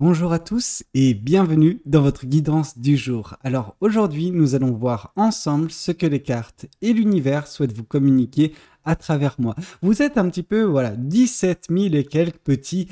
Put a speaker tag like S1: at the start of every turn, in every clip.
S1: Bonjour à tous et bienvenue dans votre guidance du jour. Alors aujourd'hui, nous allons voir ensemble ce que les cartes et l'univers souhaitent vous communiquer à travers moi. Vous êtes un petit peu, 17 000 et quelques petits,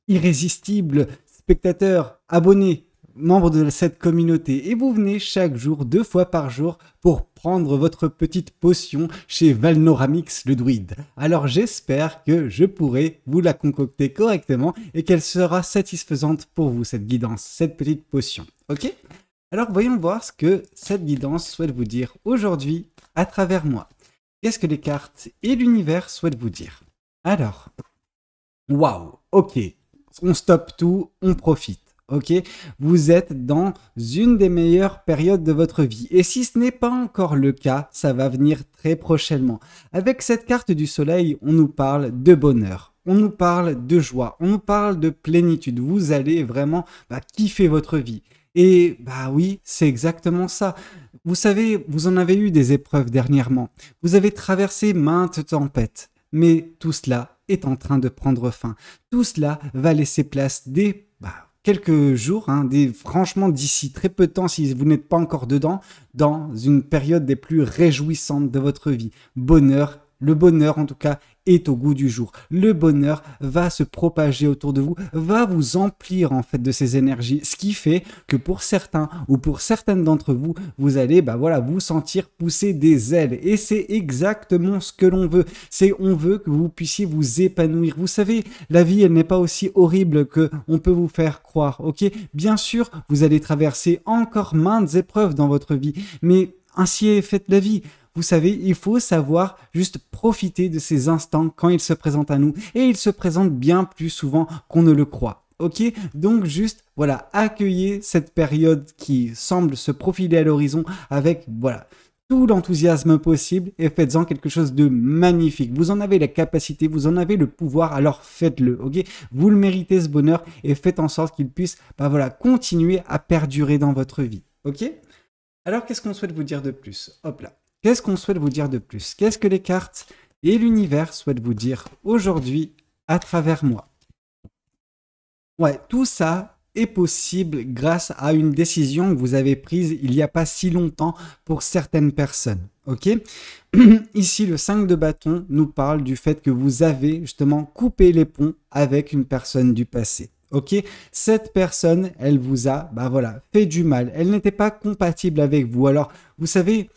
S1: irrésistibles spectateurs, abonnés, membres de cette communauté. Et vous venez chaque jour, 2 fois par jour, pour prendre votre petite potion chez Valnoramix le druide. Alors j'espère que je pourrai vous la concocter correctement et qu'elle sera satisfaisante pour vous, cette guidance, cette petite potion. Ok? Alors voyons voir ce que cette guidance souhaite vous dire aujourd'hui à travers moi. Qu'est-ce que les cartes et l'univers souhaitent vous dire? Alors, waouh, ok, on stoppe tout, on profite. Ok, vous êtes dans une des meilleures périodes de votre vie. Et si ce n'est pas encore le cas, ça va venir très prochainement. Avec cette carte du soleil, on nous parle de bonheur. On nous parle de joie. On nous parle de plénitude. Vous allez vraiment kiffer votre vie. Et oui, c'est exactement ça. Vous savez, vous en avez eu des épreuves dernièrement. Vous avez traversé maintes tempêtes. Mais tout cela est en train de prendre fin. Tout cela va laisser place quelques jours, franchement d'ici très peu de temps, si vous n'êtes pas encore dedans, dans une période des plus réjouissantes de votre vie. Bonheur, le bonheur en tout cas est au goût du jour. Le bonheur va se propager autour de vous, va vous emplir en fait de ces énergies, ce qui fait que pour certains ou pour certaines d'entre vous, vous allez vous sentir pousser des ailes. Et c'est exactement ce que l'on veut. On veut que vous puissiez vous épanouir. Vous savez, la vie, elle n'est pas aussi horrible que on peut vous faire croire. Ok, bien sûr, vous allez traverser encore maintes épreuves dans votre vie, mais ainsi est faite la vie. Vous savez, il faut savoir juste profiter de ces instants quand ils se présentent à nous. Et ils se présentent bien plus souvent qu'on ne le croit. Ok? Donc juste, accueillez cette période qui semble se profiler à l'horizon avec, tout l'enthousiasme possible et faites-en quelque chose de magnifique. Vous en avez la capacité, vous en avez le pouvoir, alors faites-le, ok? Vous le méritez ce bonheur et faites en sorte qu'il puisse, continuer à perdurer dans votre vie, ok? Alors qu'est-ce qu'on souhaite vous dire de plus? Hop là. Qu'est-ce qu'on souhaite vous dire de plus? Qu'est-ce que les cartes et l'univers souhaitent vous dire aujourd'hui à travers moi? Ouais, tout ça est possible grâce à une décision que vous avez prise il n'y a pas si longtemps pour certaines personnes. Ok? Ici, le 5 de bâton nous parle du fait que vous avez justement coupé les ponts avec une personne du passé. Ok, cette personne, elle vous a, fait du mal. Elle n'était pas compatible avec vous. Alors, vous savez,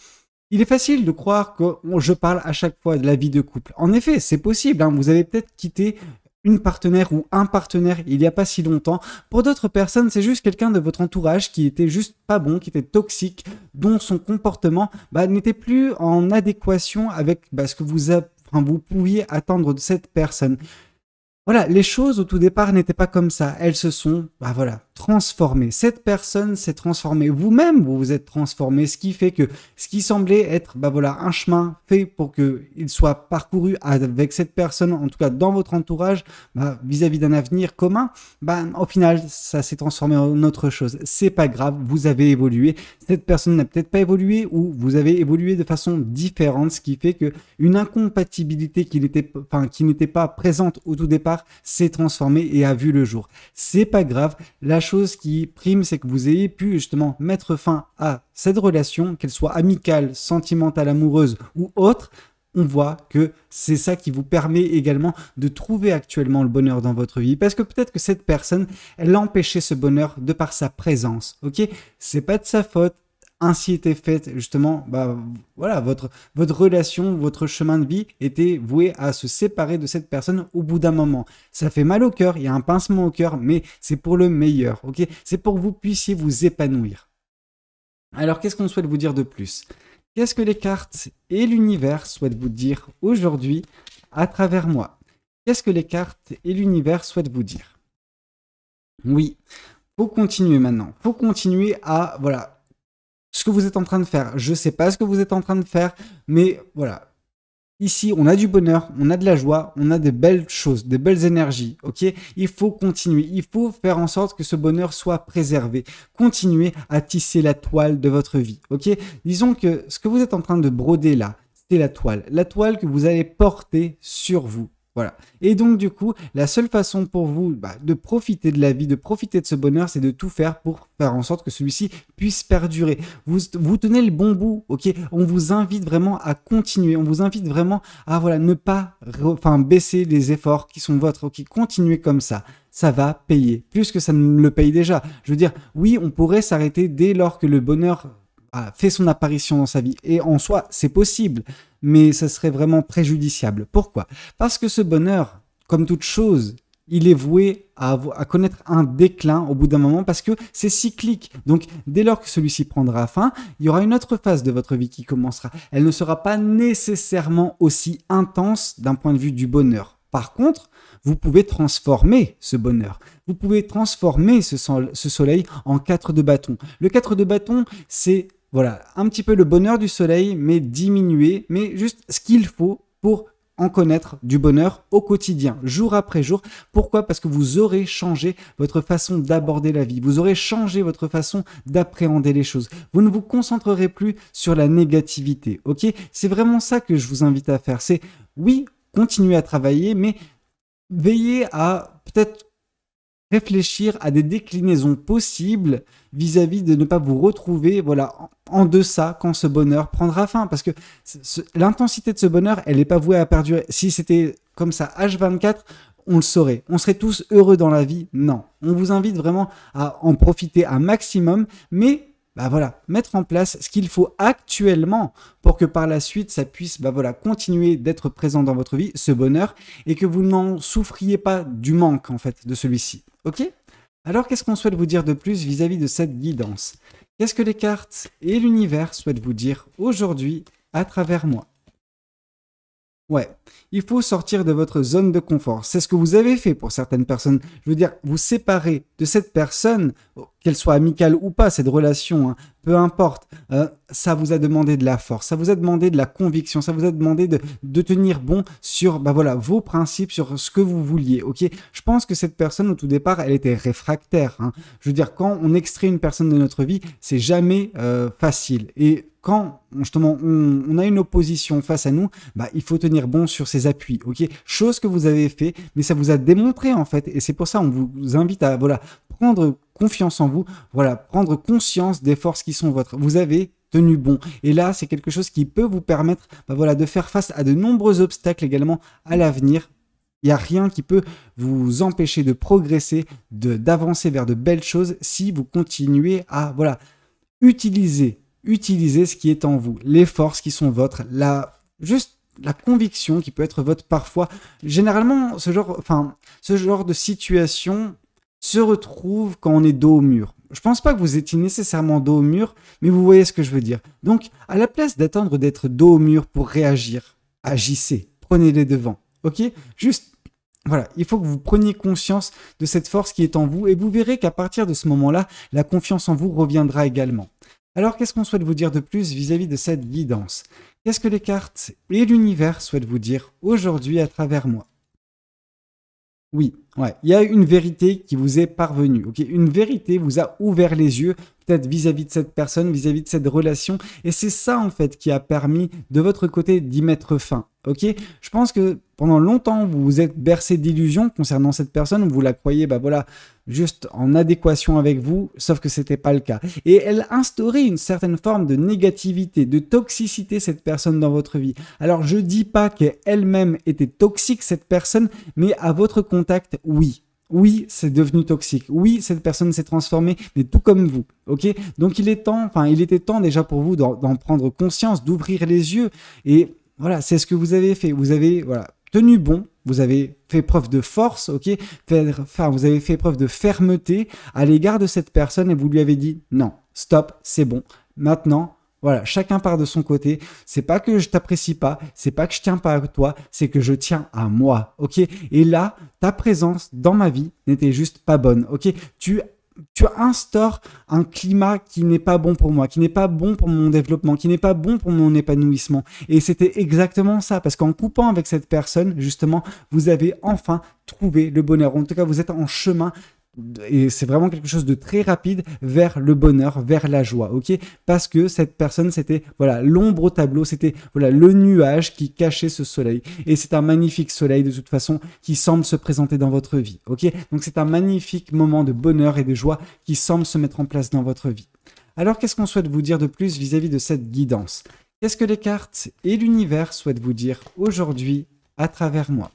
S1: il est facile de croire que je parle à chaque fois de la vie de couple. En effet, c'est possible. Vous avez peut-être quitté une partenaire ou un partenaire il n'y a pas si longtemps. Pour d'autres personnes, c'est juste quelqu'un de votre entourage qui était juste pas bon, qui était toxique, dont son comportement n'était plus en adéquation avec ce que vous pouviez attendre de cette personne. Voilà, les choses au tout départ n'étaient pas comme ça. Elles se sont, transformées. Cette personne s'est transformée. Vous-même, vous vous êtes transformé. Ce qui fait que ce qui semblait être, un chemin fait pour qu'il soit parcouru avec cette personne, en tout cas dans votre entourage, vis-à-vis d'un avenir commun, au final, ça s'est transformé en autre chose. C'est pas grave, vous avez évolué. Cette personne n'a peut-être pas évolué ou vous avez évolué de façon différente, ce qui fait que une incompatibilité qui n'était pas présente au tout départ s'est transformée et a vu le jour. C'est pas grave. La chose qui prime, c'est que vous ayez pu justement mettre fin à cette relation, qu'elle soit amicale, sentimentale, amoureuse ou autre. On voit que c'est ça qui vous permet également de trouver actuellement le bonheur dans votre vie. Parce que peut-être que cette personne, elle a empêché ce bonheur de par sa présence. Ok? C'est pas de sa faute. Ainsi était faite justement, votre relation, votre chemin de vie était voué à se séparer de cette personne au bout d'un moment. Ça fait mal au cœur, il y a un pincement au cœur, mais c'est pour le meilleur, ok? C'est pour que vous puissiez vous épanouir. Alors, qu'est-ce qu'on souhaite vous dire de plus? Qu'est-ce que les cartes et l'univers souhaitent vous dire aujourd'hui à travers moi? Qu'est-ce que les cartes et l'univers souhaitent vous dire? Oui, faut continuer maintenant. Faut continuer à, ce que vous êtes en train de faire. Je ne sais pas ce que vous êtes en train de faire, mais voilà. Ici, on a du bonheur, on a de la joie, on a des belles choses, des belles énergies, ok? Il faut continuer, il faut faire en sorte que ce bonheur soit préservé. Continuez à tisser la toile de votre vie, ok? Disons que ce que vous êtes en train de broder là, c'est la toile que vous allez porter sur vous. Voilà. Et donc, du coup, la seule façon pour vous de profiter de la vie, de profiter de ce bonheur, c'est de tout faire pour faire en sorte que celui-ci puisse perdurer. Vous tenez le bon bout, ok? On vous invite vraiment à continuer. On vous invite vraiment à ne pas baisser les efforts qui sont vôtres, ok? Continuez comme ça. Ça va payer, plus que ça ne le paye déjà. Je veux dire, oui, on pourrait s'arrêter dès lors que le bonheur a fait son apparition dans sa vie. Et en soi, c'est possible, mais ça serait vraiment préjudiciable. Pourquoi? Parce que ce bonheur, comme toute chose, il est voué à connaître un déclin au bout d'un moment parce que c'est cyclique. Donc, dès lors que celui-ci prendra fin, il y aura une autre phase de votre vie qui commencera. Elle ne sera pas nécessairement aussi intense d'un point de vue du bonheur. Par contre, vous pouvez transformer ce bonheur. Vous pouvez transformer ce soleil en 4 de bâton. Le 4 de bâton, c'est un petit peu le bonheur du soleil, mais diminué, mais juste ce qu'il faut pour en connaître du bonheur au quotidien, jour après jour. Pourquoi? Parce que vous aurez changé votre façon d'aborder la vie. Vous aurez changé votre façon d'appréhender les choses. Vous ne vous concentrerez plus sur la négativité, ok? C'est vraiment ça que je vous invite à faire. C'est, oui, continuez à travailler, mais veillez à peut-être réfléchir à des déclinaisons possibles vis-à-vis de ne pas vous retrouver en deçà quand ce bonheur prendra fin. Parce que l'intensité de ce bonheur, elle n'est pas vouée à perdurer. Si c'était comme ça H24, on le saurait. On serait tous heureux dans la vie. Non. On vous invite vraiment à en profiter un maximum, mais mettre en place ce qu'il faut actuellement pour que par la suite, ça puisse continuer d'être présent dans votre vie, ce bonheur, et que vous n'en souffriez pas du manque en fait de celui-ci. Ok? Alors qu'est-ce qu'on souhaite vous dire de plus vis-à-vis de cette guidance? Qu'est-ce que les cartes et l'univers souhaitent vous dire aujourd'hui à travers moi? Ouais, il faut sortir de votre zone de confort. C'est ce que vous avez fait pour certaines personnes. Je veux dire, vous séparer de cette personne, qu'elle soit amicale ou pas, cette relation, hein, peu importe, ça vous a demandé de la force, ça vous a demandé de la conviction, ça vous a demandé de tenir bon sur vos principes, sur ce que vous vouliez. Ok, je pense que cette personne, au tout départ, elle était réfractaire. Hein. Je veux dire, quand on extrait une personne de notre vie, c'est jamais facile. Et quand justement on a une opposition face à nous, il faut tenir bon sur ses appuis, ok? Chose que vous avez fait, mais ça vous a démontré en fait, et c'est pour ça on vous invite à prendre confiance en vous, prendre conscience des forces qui sont vôtres. Vous avez tenu bon, et là c'est quelque chose qui peut vous permettre de faire face à de nombreux obstacles également à l'avenir. Il n'y a rien qui peut vous empêcher de progresser, d'avancer vers de belles choses si vous continuez à utiliser ce qui est en vous, les forces qui sont vôtres, juste la conviction qui peut être vôtre parfois. Généralement, ce genre de situation se retrouve quand on est dos au mur. Je pense pas que vous étiez nécessairement dos au mur, mais vous voyez ce que je veux dire. Donc, à la place d'attendre d'être dos au mur pour réagir, agissez, prenez les devants, ok? Juste, il faut que vous preniez conscience de cette force qui est en vous et vous verrez qu'à partir de ce moment-là, la confiance en vous reviendra également. Alors, qu'est-ce qu'on souhaite vous dire de plus vis-à-vis de cette guidance? Qu'est-ce que les cartes et l'univers souhaitent vous dire aujourd'hui à travers moi? Oui, il y a une vérité qui vous est parvenue. Ok, une vérité vous a ouvert les yeux, peut-être vis-à-vis de cette personne, vis-à-vis de cette relation. Et c'est ça, en fait, qui a permis de votre côté d'y mettre fin. Ok, je pense que pendant longtemps, vous vous êtes bercé d'illusions concernant cette personne. Vous la croyez, juste en adéquation avec vous, sauf que c'était pas le cas. Et elle instaurait une certaine forme de négativité, de toxicité, cette personne dans votre vie. Alors, je dis pas qu'elle-même était toxique, cette personne, mais à votre contact, oui. Oui, c'est devenu toxique. Oui, cette personne s'est transformée, mais tout comme vous. Ok, donc il était temps déjà pour vous d'en prendre conscience, d'ouvrir les yeux. Et c'est ce que vous avez fait. Vous avez tenu bon. Vous avez fait preuve de force, ok. Vous avez fait preuve de fermeté à l'égard de cette personne et vous lui avez dit non, stop, c'est bon. Maintenant. Chacun part de son côté. C'est pas que je t'apprécie pas, c'est pas que je tiens pas à toi, c'est que je tiens à moi, ok? Et là, ta présence dans ma vie n'était juste pas bonne, ok? Tu instaures un climat qui n'est pas bon pour moi, qui n'est pas bon pour mon développement, qui n'est pas bon pour mon épanouissement. Et c'était exactement ça, parce qu'en coupant avec cette personne, justement, vous avez enfin trouvé le bonheur. En tout cas, vous êtes en chemin et c'est vraiment quelque chose de très rapide vers le bonheur, vers la joie, ok? Parce que cette personne, c'était voilà l'ombre au tableau, c'était voilà le nuage qui cachait ce soleil. Et c'est un magnifique soleil de toute façon qui semble se présenter dans votre vie, ok? Donc c'est un magnifique moment de bonheur et de joie qui semble se mettre en place dans votre vie. Alors qu'est-ce qu'on souhaite vous dire de plus vis-à-vis de cette guidance? Qu'est-ce que les cartes et l'univers souhaitent vous dire aujourd'hui à travers moi?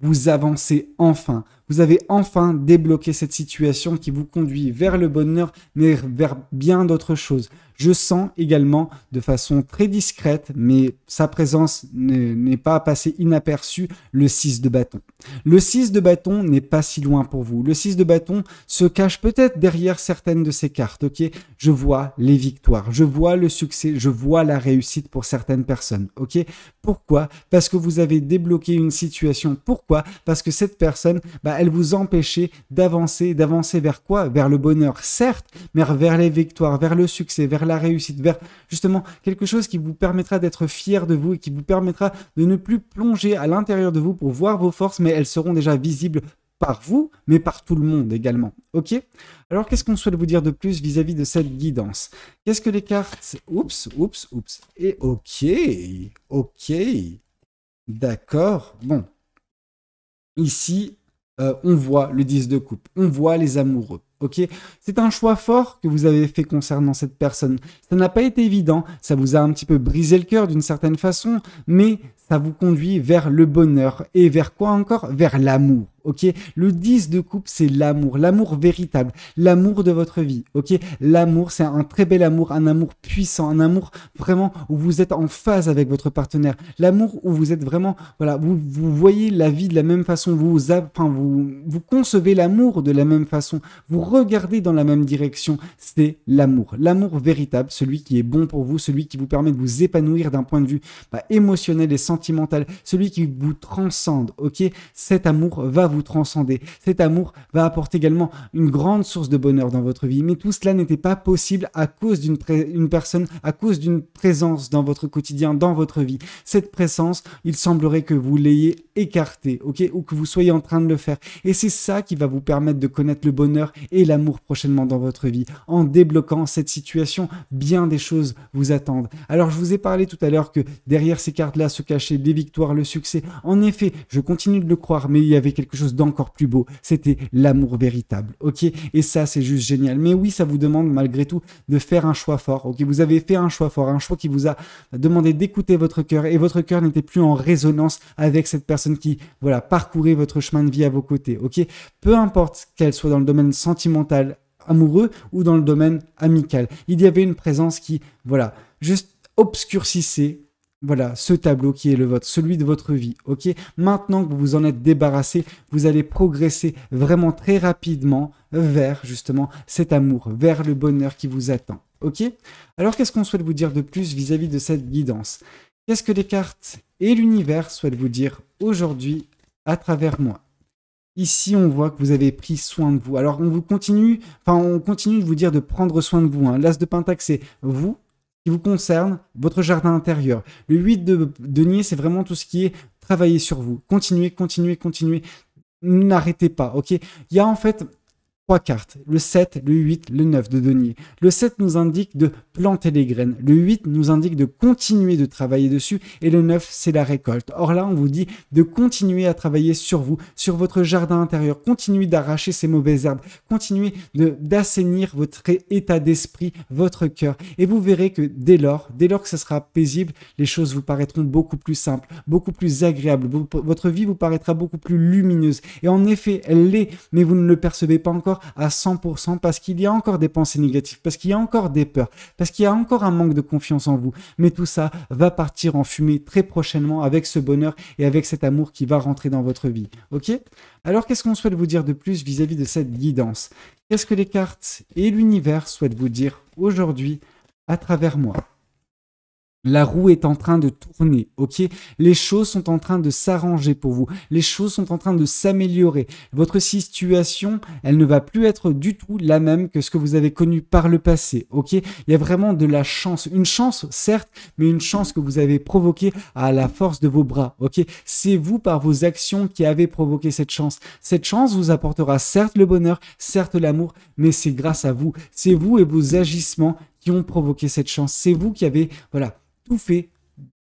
S1: Vous avancez enfin. Vous avez enfin débloqué cette situation qui vous conduit vers le bonheur, mais vers bien d'autres choses. Je sens également de façon très discrète, mais sa présence n'est pas passée inaperçue, le 6 de bâton. Le 6 de bâton n'est pas si loin pour vous. Le 6 de bâton se cache peut-être derrière certaines de ces cartes, ok? Je vois les victoires, je vois le succès, je vois la réussite pour certaines personnes, ok? Pourquoi? Parce que vous avez débloqué une situation. Pourquoi? Parce que cette personne, elle vous empêchait d'avancer vers quoi? Vers le bonheur, certes, mais vers les victoires, vers le succès, vers la réussite, vers justement quelque chose qui vous permettra d'être fier de vous et qui vous permettra de ne plus plonger à l'intérieur de vous pour voir vos forces, mais elles seront déjà visibles par vous, mais par tout le monde également. Ok? Alors, qu'est-ce qu'on souhaite vous dire de plus vis-à-vis de cette guidance? Qu'est-ce que les cartes... Oups. Et ok. D'accord. Bon. Ici, on voit le 10 de coupe. On voit les amoureux. Ok, c'est un choix fort que vous avez fait concernant cette personne. Ça n'a pas été évident, ça vous a un petit peu brisé le cœur d'une certaine façon, mais ça vous conduit vers le bonheur. Et vers quoi encore? Vers l'amour. Ok, le 10 de coupe, c'est l'amour véritable, l'amour de votre vie. Ok, l'amour, c'est un très bel amour, un amour puissant, un amour vraiment où vous êtes en phase avec votre partenaire. L'amour où vous êtes vraiment, voilà, vous voyez la vie de la même façon, vous concevez l'amour de la même façon, vous regardez dans la même direction. C'est l'amour véritable, celui qui est bon pour vous, celui qui vous permet de vous épanouir d'un point de vue émotionnel et sentimental, celui qui vous transcende. Ok, cet amour va vous transcender. Cet amour va apporter également une grande source de bonheur dans votre vie. Mais tout cela n'était pas possible à cause d'une personne, à cause d'une présence dans votre quotidien, dans votre vie. Cette présence, il semblerait que vous l'ayez écartée, ok, ou que vous soyez en train de le faire. Et c'est ça qui va vous permettre de connaître le bonheur et l'amour prochainement dans votre vie. En débloquant cette situation, bien des choses vous attendent. Alors, je vous ai parlé tout à l'heure que derrière ces cartes-là se cachaient les victoires, le succès. En effet, je continue de le croire, mais il y avait quelque chose d'encore plus beau. C'était l'amour véritable, ok? Et ça, c'est juste génial. Mais oui, ça vous demande malgré tout de faire un choix fort, ok? Vous avez fait un choix fort, un choix qui vous a demandé d'écouter votre cœur, et votre cœur n'était plus en résonance avec cette personne qui, voilà, parcourait votre chemin de vie à vos côtés, ok? Peu importe qu'elle soit dans le domaine sentimental, amoureux, ou dans le domaine amical. Il y avait une présence qui, voilà, juste obscurcissait, voilà, ce tableau qui est le vôtre, celui de votre vie, ok? Maintenant que vous vous en êtes débarrassé, vous allez progresser vraiment très rapidement vers, justement, cet amour, vers le bonheur qui vous attend, ok? Alors, qu'est-ce qu'on souhaite vous dire de plus vis-à-vis de cette guidance? Qu'est-ce que les cartes et l'univers souhaitent vous dire aujourd'hui à travers moi? Ici, on voit que vous avez pris soin de vous. Alors, on continue de vous dire de prendre soin de vous. Hein. L'As de Pentacle, c'est vous, qui vous concerne, votre jardin intérieur. Le 8 de denier, c'est vraiment tout ce qui est travailler sur vous. Continuez. N'arrêtez pas, ok? Il y a en fait 3 cartes, le 7, le 8, le 9 de denier. Le 7 nous indique de planter les graines. Le 8 nous indique de continuer de travailler dessus. Et le 9, c'est la récolte. Or là, on vous dit de continuer à travailler sur vous, sur votre jardin intérieur. Continuez d'arracher ces mauvaises herbes. Continuez d'assainir votre état d'esprit, votre cœur. Et vous verrez que dès lors que ce sera paisible, les choses vous paraîtront beaucoup plus simples, beaucoup plus agréables. Votre vie vous paraîtra beaucoup plus lumineuse. Et en effet, elle l'est, mais vous ne le percevez pas encore à 100% parce qu'il y a encore des pensées négatives, parce qu'il y a encore des peurs, parce qu'il y a encore un manque de confiance en vous. Mais tout ça va partir en fumée très prochainement avec ce bonheur et avec cet amour qui va rentrer dans votre vie. Ok? Alors, qu'est-ce qu'on souhaite vous dire de plus vis-à-vis de cette guidance? Qu'est-ce que les cartes et l'univers souhaitent vous dire aujourd'hui à travers moi? La roue est en train de tourner, ok? Les choses sont en train de s'arranger pour vous. Les choses sont en train de s'améliorer. Votre situation, elle ne va plus être du tout la même que ce que vous avez connu par le passé, ok? Il y a vraiment de la chance. Une chance, certes, mais une chance que vous avez provoquée à la force de vos bras, ok? C'est vous, par vos actions, qui avez provoqué cette chance. Cette chance vous apportera certes le bonheur, certes l'amour, mais c'est grâce à vous. C'est vous et vos agissements qui ont provoqué cette chance. C'est vous qui avez, voilà, tout fait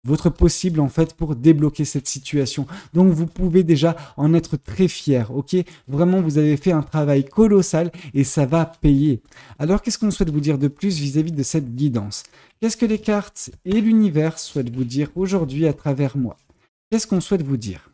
S1: votre possible en fait pour débloquer cette situation. Donc vous pouvez déjà en être très fier, ok? Vraiment, vous avez fait un travail colossal et ça va payer. Alors qu'est-ce qu'on souhaite vous dire de plus vis-à-vis de cette guidance? Qu'est-ce que les cartes et l'univers souhaitent vous dire aujourd'hui à travers moi? Qu'est-ce qu'on souhaite vous dire?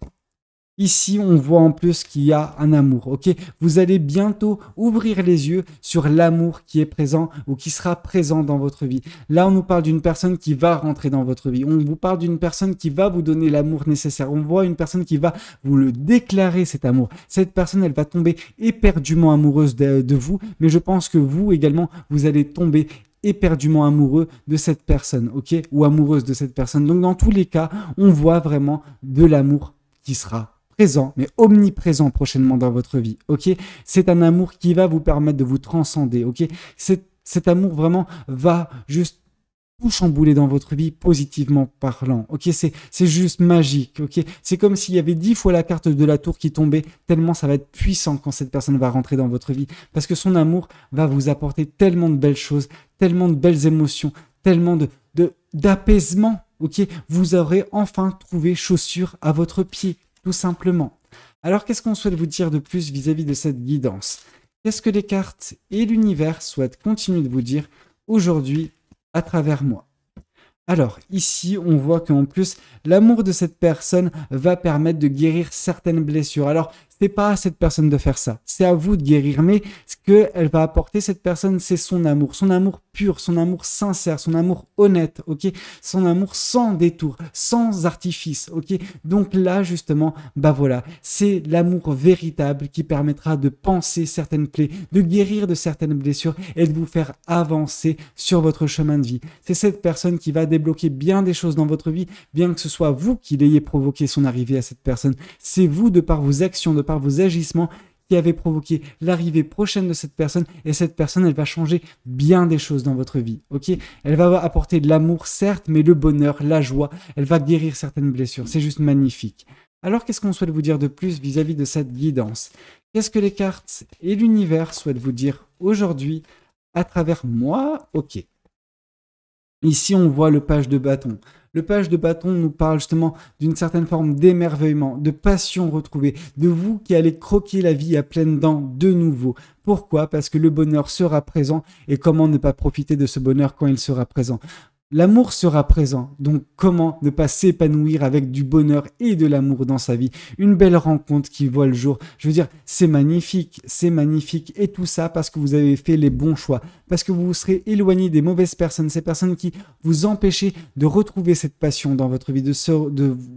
S1: Ici, on voit en plus qu'il y a un amour, ok? Vous allez bientôt ouvrir les yeux sur l'amour qui est présent ou qui sera présent dans votre vie. Là, on nous parle d'une personne qui va rentrer dans votre vie. On vous parle d'une personne qui va vous donner l'amour nécessaire. On voit une personne qui va vous le déclarer, cet amour. Cette personne, elle va tomber éperdument amoureuse de vous, mais je pense que vous également, vous allez tomber éperdument amoureux de cette personne, ok? Ou amoureuse de cette personne. Donc, dans tous les cas, on voit vraiment de l'amour qui sera présent, mais omniprésent prochainement dans votre vie, ok? C'est un amour qui va vous permettre de vous transcender, ok? Cet amour vraiment va juste tout chambouler dans votre vie positivement parlant, ok? C'est juste magique, ok? C'est comme s'il y avait 10 fois la carte de la tour qui tombait, tellement ça va être puissant quand cette personne va rentrer dans votre vie, parce que son amour va vous apporter tellement de belles choses, tellement de belles émotions, tellement d'apaisement, ok? Vous aurez enfin trouvé chaussure à votre pied, tout simplement. Alors, qu'est-ce qu'on souhaite vous dire de plus vis-à-vis de cette guidance? Qu'est-ce que les cartes et l'univers souhaitent continuer de vous dire aujourd'hui à travers moi? Alors, ici, on voit qu'en plus, l'amour de cette personne va permettre de guérir certaines blessures. Alors, c'est pas à cette personne de faire ça. C'est à vous de guérir. Mais ce qu'elle va apporter, cette personne, c'est son amour pur, son amour sincère, son amour honnête, ok? Son amour sans détour, sans artifice, ok? Donc là, justement, bah voilà, c'est l'amour véritable qui permettra de panser certaines plaies, de guérir de certaines blessures et de vous faire avancer sur votre chemin de vie. C'est cette personne qui va débloquer bien des choses dans votre vie, bien que ce soit vous qui l'ayez provoqué son arrivée à cette personne. C'est vous, de par vos actions, de par vos agissements, qui avez provoqué l'arrivée prochaine de cette personne, et cette personne, elle va changer bien des choses dans votre vie, ok? Elle va apporter de l'amour, certes, mais le bonheur, la joie, elle va guérir certaines blessures, c'est juste magnifique. Alors, qu'est-ce qu'on souhaite vous dire de plus vis-à-vis de cette guidance? Qu'est-ce que les cartes et l'univers souhaitent vous dire aujourd'hui à travers moi? Ok. Ici, on voit le page de bâton. Le page de bâton nous parle justement d'une certaine forme d'émerveillement, de passion retrouvée, de vous qui allez croquer la vie à pleines dents de nouveau. Pourquoi? Parce que le bonheur sera présent, et comment ne pas profiter de ce bonheur quand il sera présent? L'amour sera présent, donc comment ne pas s'épanouir avec du bonheur et de l'amour dans sa vie? Une belle rencontre qui voit le jour. Je veux dire, c'est magnifique, et tout ça parce que vous avez fait les bons choix, parce que vous vous serez éloigné des mauvaises personnes, ces personnes qui vous empêchaient de retrouver cette passion dans votre vie,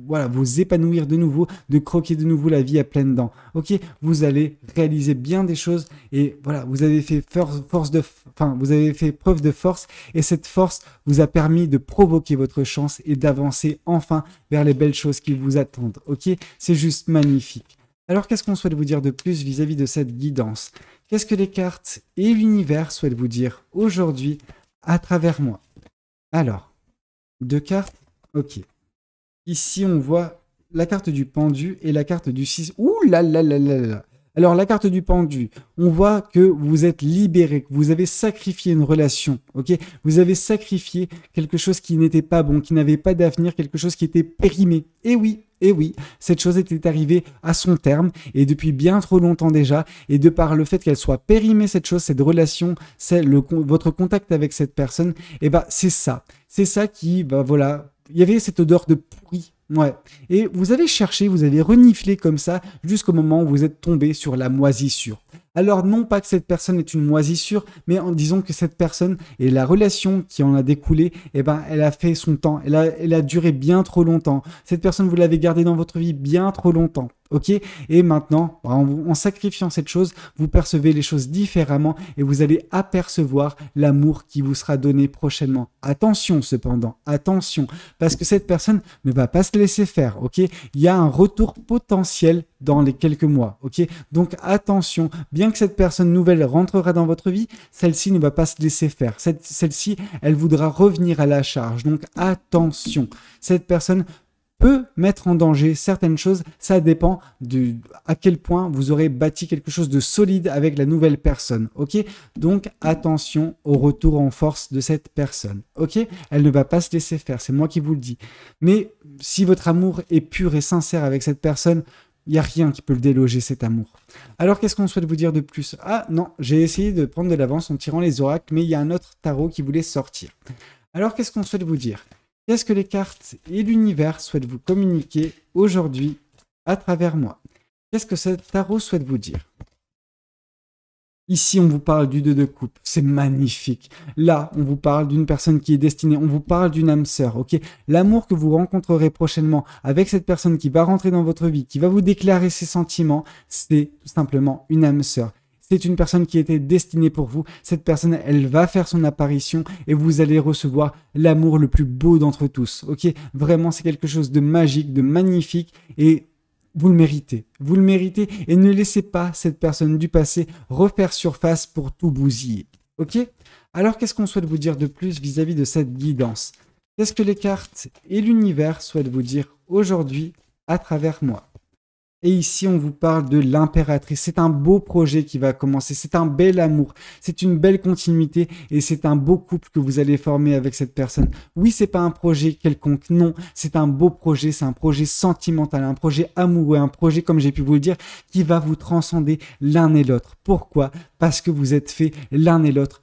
S1: voilà, vous épanouir de nouveau, de croquer de nouveau la vie à pleines dents. Ok, vous allez réaliser bien des choses, et voilà, vous avez fait vous avez fait preuve de force, et cette force vous a permis de provoquer votre chance et d'avancer enfin vers les belles choses qui vous attendent. Ok, c'est juste magnifique. Alors, qu'est-ce qu'on souhaite vous dire de plus vis-à-vis de cette guidance? Qu'est-ce que les cartes et l'univers souhaitent vous dire aujourd'hui à travers moi? Alors, 2 cartes. Ok. Ici, on voit la carte du pendu et la carte du 6. Ouh là là là là là. Alors, la carte du pendu, on voit que vous êtes libéré, que vous avez sacrifié une relation, ok? Vous avez sacrifié quelque chose qui n'était pas bon, qui n'avait pas d'avenir, quelque chose qui était périmé. Et oui, cette chose était arrivée à son terme, et depuis bien trop longtemps déjà, et de par le fait qu'elle soit périmée, cette chose, cette relation, votre contact avec cette personne, et bah, c'est ça qui, bah voilà, il y avait cette odeur de pourri. Ouais, et vous avez cherché, vous avez reniflé comme ça jusqu'au moment où vous êtes tombé sur la moisissure. Alors non pas que cette personne est une moisissure, mais en disant que cette personne et la relation qui en a découlé, eh ben, elle a fait son temps, elle a duré bien trop longtemps. Cette personne, vous l'avez gardée dans votre vie bien trop longtemps. Ok, et maintenant, en sacrifiant cette chose, vous percevez les choses différemment et vous allez apercevoir l'amour qui vous sera donné prochainement. Attention cependant, attention, parce que cette personne ne va pas se laisser faire. Ok, il y a un retour potentiel dans les quelques mois. Ok, donc attention, bien que cette personne nouvelle rentrera dans votre vie, celle-ci ne va pas se laisser faire. Celle-ci, elle voudra revenir à la charge. Donc attention, cette personne peut mettre en danger certaines choses, ça dépend de à quel point vous aurez bâti quelque chose de solide avec la nouvelle personne, ok? Donc attention au retour en force de cette personne, ok? Elle ne va pas se laisser faire, c'est moi qui vous le dis. Mais si votre amour est pur et sincère avec cette personne, il n'y a rien qui peut le déloger, cet amour. Alors, qu'est-ce qu'on souhaite vous dire de plus? Ah non, j'ai essayé de prendre de l'avance en tirant les oracles, mais il y a un autre tarot qui voulait sortir. Alors, qu'est-ce qu'on souhaite vous dire? Qu'est-ce que les cartes et l'univers souhaitent vous communiquer aujourd'hui à travers moi? Qu'est-ce que ce tarot souhaite vous dire? Ici, on vous parle du 2 de coupe. C'est magnifique. Là, on vous parle d'une personne qui est destinée. On vous parle d'une âme sœur, ok? L'amour que vous rencontrerez prochainement avec cette personne qui va rentrer dans votre vie, qui va vous déclarer ses sentiments, c'est tout simplement une âme sœur. C'est une personne qui était destinée pour vous. Cette personne, elle va faire son apparition et vous allez recevoir l'amour le plus beau d'entre tous. Ok, vraiment, c'est quelque chose de magique, de magnifique et vous le méritez. Vous le méritez et ne laissez pas cette personne du passé refaire surface pour tout bousiller. Ok? Alors, qu'est-ce qu'on souhaite vous dire de plus vis-à-vis de cette guidance? Qu'est-ce que les cartes et l'univers souhaitent vous dire aujourd'hui à travers moi? Et ici, on vous parle de l'impératrice. C'est un beau projet qui va commencer. C'est un bel amour. C'est une belle continuité et c'est un beau couple que vous allez former avec cette personne. Oui, c'est pas un projet quelconque. Non, c'est un beau projet. C'est un projet sentimental, un projet amoureux, un projet, comme j'ai pu vous le dire, qui va vous transcender l'un et l'autre. Pourquoi? Parce que vous êtes faits l'un et l'autre.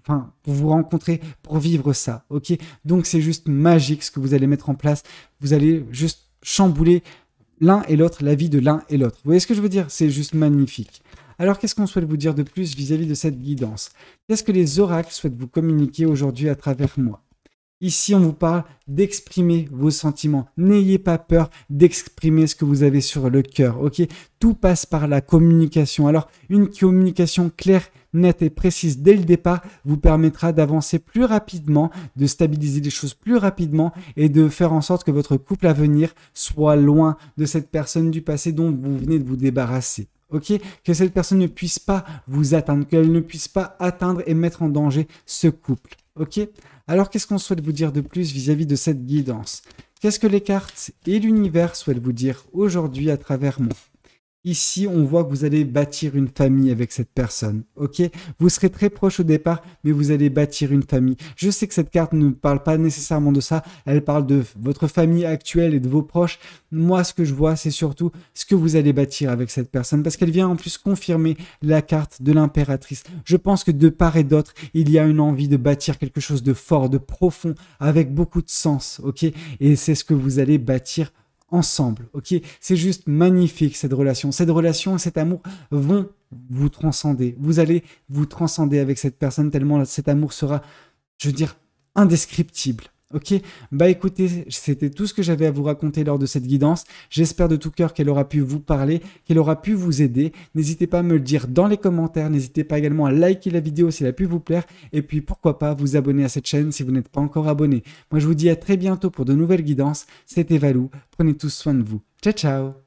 S1: Enfin, pour vous rencontrer, pour vivre ça. Ok? Donc, c'est juste magique ce que vous allez mettre en place. Vous allez juste chambouler l'un et l'autre, la vie de l'un et l'autre. Vous voyez ce que je veux dire? C'est juste magnifique. Alors, qu'est-ce qu'on souhaite vous dire de plus vis-à-vis de cette guidance? Qu'est-ce que les oracles souhaitent vous communiquer aujourd'hui à travers moi? Ici, on vous parle d'exprimer vos sentiments. N'ayez pas peur d'exprimer ce que vous avez sur le cœur, ok? Tout passe par la communication. Alors, une communication claire, nette et précise dès le départ vous permettra d'avancer plus rapidement, de stabiliser les choses plus rapidement et de faire en sorte que votre couple à venir soit loin de cette personne du passé dont vous venez de vous débarrasser. Ok, que cette personne ne puisse pas vous atteindre, qu'elle ne puisse pas atteindre et mettre en danger ce couple. Ok, alors qu'est-ce qu'on souhaite vous dire de plus vis-à-vis de cette guidance? Qu'est-ce que les cartes et l'univers souhaitent vous dire aujourd'hui à travers moi? Ici, on voit que vous allez bâtir une famille avec cette personne, ok? Vous serez très proche au départ, mais vous allez bâtir une famille. Je sais que cette carte ne parle pas nécessairement de ça, elle parle de votre famille actuelle et de vos proches. Moi, ce que je vois, c'est surtout ce que vous allez bâtir avec cette personne, parce qu'elle vient en plus confirmer la carte de l'impératrice. Je pense que de part et d'autre, il y a une envie de bâtir quelque chose de fort, de profond, avec beaucoup de sens, ok? Et c'est ce que vous allez bâtir ensemble, ok? C'est juste magnifique cette relation et cet amour vont vous transcender. Vous allez vous transcender avec cette personne tellement cet amour sera, je veux dire, indescriptible. Ok, bah écoutez, c'était tout ce que j'avais à vous raconter lors de cette guidance. J'espère de tout cœur qu'elle aura pu vous parler, qu'elle aura pu vous aider. N'hésitez pas à me le dire dans les commentaires. N'hésitez pas également à liker la vidéo si elle a pu vous plaire. Et puis pourquoi pas vous abonner à cette chaîne si vous n'êtes pas encore abonné. Moi je vous dis à très bientôt pour de nouvelles guidances. C'était Valou. Prenez tous soin de vous. Ciao ciao.